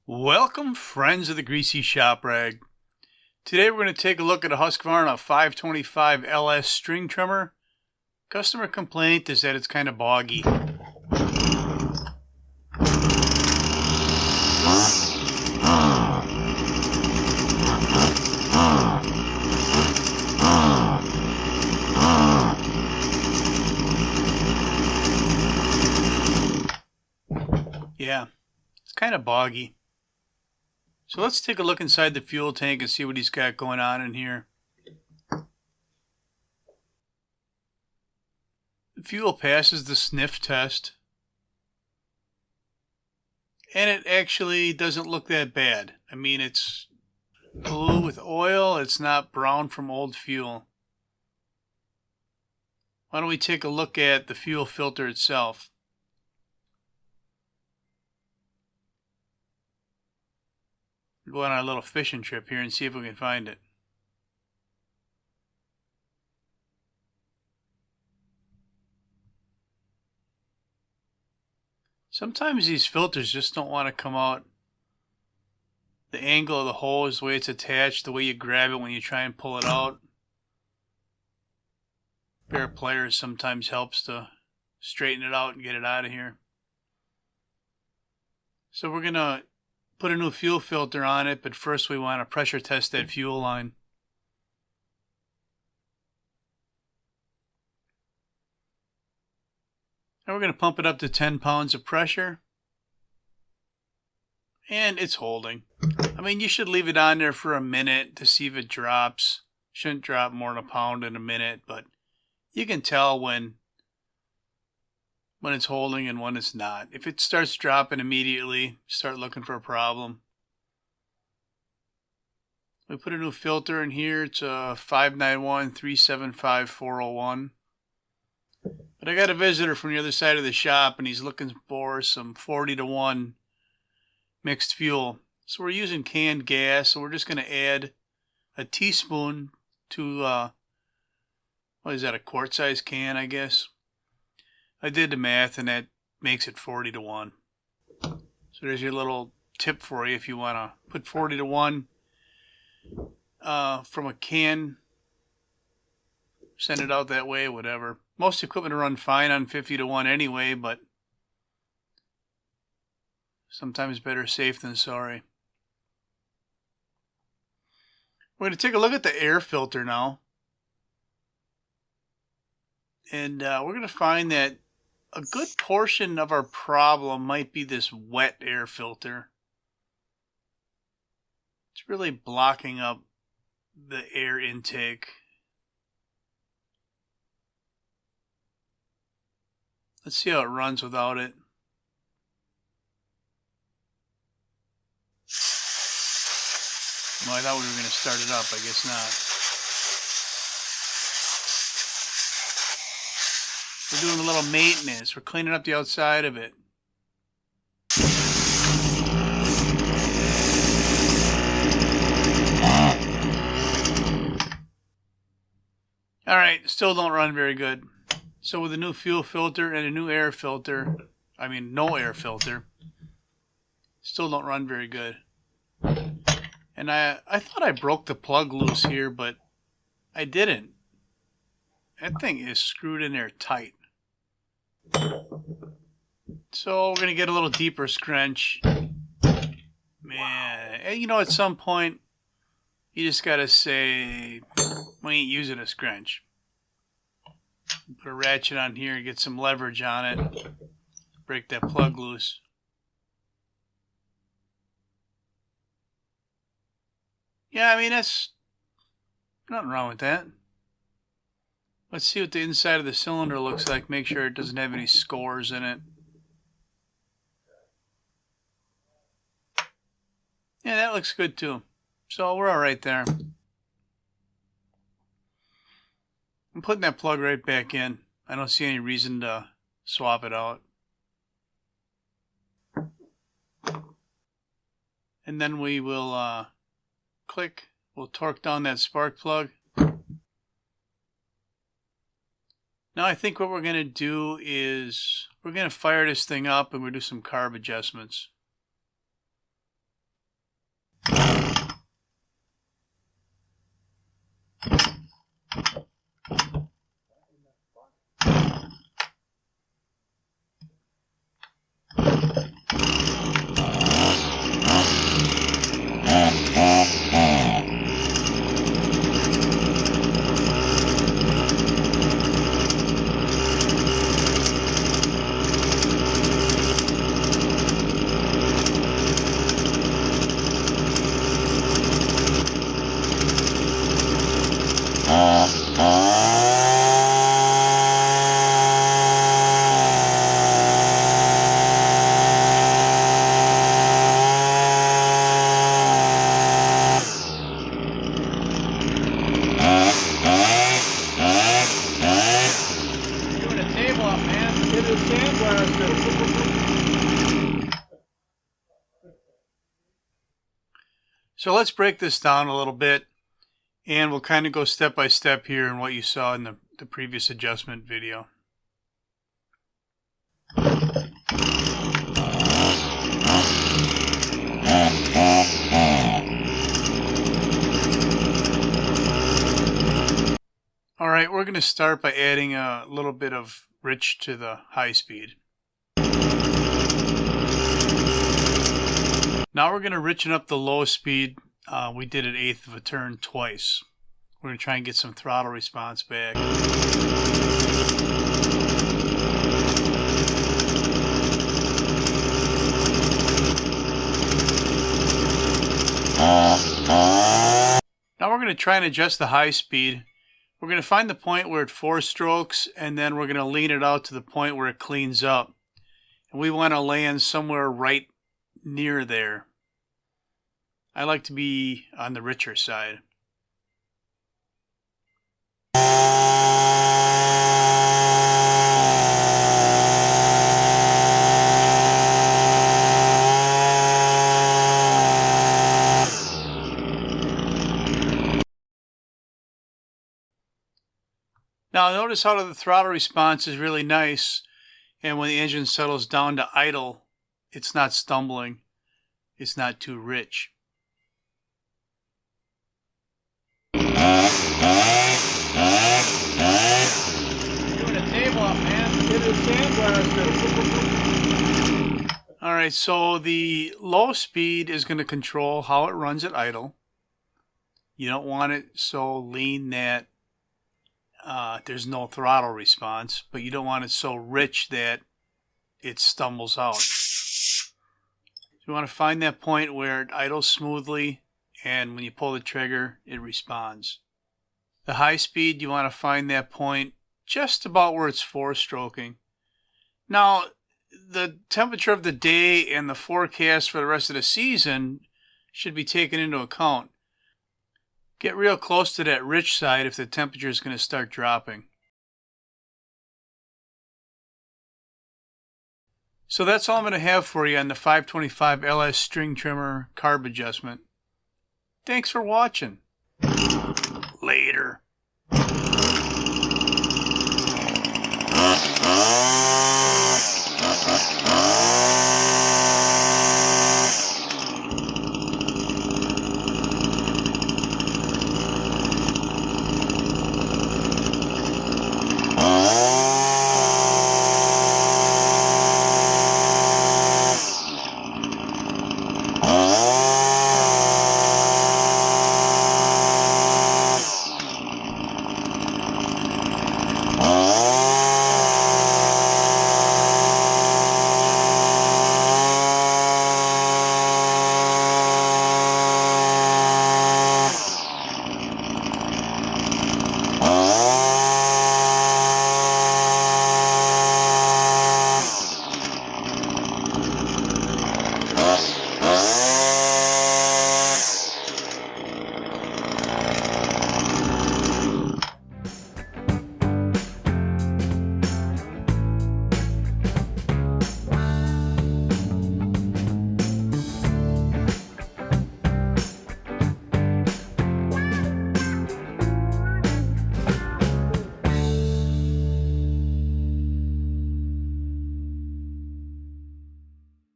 Welcome, friends of the Greasy Shop Rag. Today we're going to take a look at a Husqvarna 525 LS string trimmer. Customer complaint is that it's kind of boggy. Yeah, it's kind of boggy. So let's take a look inside the fuel tank and see what he's got going on in here. The fuel passes the sniff test. And it actually doesn't look that bad. I mean, it's blue with oil. It's not brown from old fuel. Why don't we take a look at the fuel filter itself? We'll go on a little fishing trip here and see if we can find it. Sometimes these filters just don't want to come out. The angle of the hose, the way it's attached, the way you grab it when you try and pull it out. A pair of pliers sometimes helps to straighten it out and get it out of here. So we're going to put a new fuel filter on it, but first we want to pressure test that fuel line. And we're going to pump it up to 10 pounds of pressure. And it's holding. I mean, you should leave it on there for a minute to see if it drops. Shouldn't drop more than a pound in a minute, but you can tell when it's holding and when it's not. If it starts dropping immediately, start looking for a problem. We put a new filter in here. It's a 591-375-401. But I got a visitor from the other side of the shop, and he's looking for some 40-to-1 mixed fuel. So we're using canned gas, so we're just going to add a teaspoon to, what is that, a quart-size can, I guess. I did the math, and that makes it 40-to-1. So there's your little tip for you if you want to put 40-to-1 from a can. Send it out that way, whatever. Most equipment run fine on 50-to-1 anyway, but sometimes better safe than sorry. We're going to take a look at the air filter now. And we're going to find that a good portion of our problem might be this wet air filter. It's really blocking up the air intake. Let's see how it runs without it. Well, I thought we were going to start it up. I guess not. We're doing a little maintenance. We're cleaning up the outside of it. Alright, still don't run very good. So with a new fuel filter and a new air filter, I mean no air filter, still don't run very good. And I thought I broke the plug loose here, but I didn't. That thing is screwed in there tight. So we're going to get a little deeper scrunch. Man, you know, at some point, you just got to say, we ain't using a scrunch. Put a ratchet on here and get some leverage on it. Break that plug loose. Yeah, I mean, that's nothing wrong with that. Let's see what the inside of the cylinder looks like. Make sure it doesn't have any scores in it. Yeah, that looks good too. So we're all right there. I'm putting that plug right back in. I don't see any reason to swap it out. And then we will click. We'll torque down that spark plug. Now I think what we're going to do is we're going to fire this thing up and we'll do some carb adjustments. So let's break this down a little bit, and we'll kind of go step by step here in what you saw in the previous adjustment video. Alright, we're going to start by adding a little bit of rich to the high speed. Now we're going to richen up the low speed. We did an eighth of a turn twice. We're going to try and get some throttle response back. Now we're going to try and adjust the high speed. We're going to find the point where it 4 strokes, and then we're going to lean it out to the point where it cleans up. And we want to land somewhere right near there. I like to be on the richer side. Now notice how the throttle response is really nice, and when the engine settles down to idle, it's not stumbling, it's not too rich. Doing a table up, man. Get his sandblasters. Alright, so the low speed is going to control how it runs at idle. You don't want it so lean that there's no throttle response, but you don't want it so rich that it stumbles out. So you want to find that point where it idles smoothly, and when you pull the trigger, it responds. The high speed, you want to find that point just about where it's 4-stroking. Now, the temperature of the day and the forecast for the rest of the season should be taken into account. Get real close to that rich side if the temperature is going to start dropping. So that's all I'm going to have for you on the 525 LS string trimmer carb adjustment. Thanks for watching.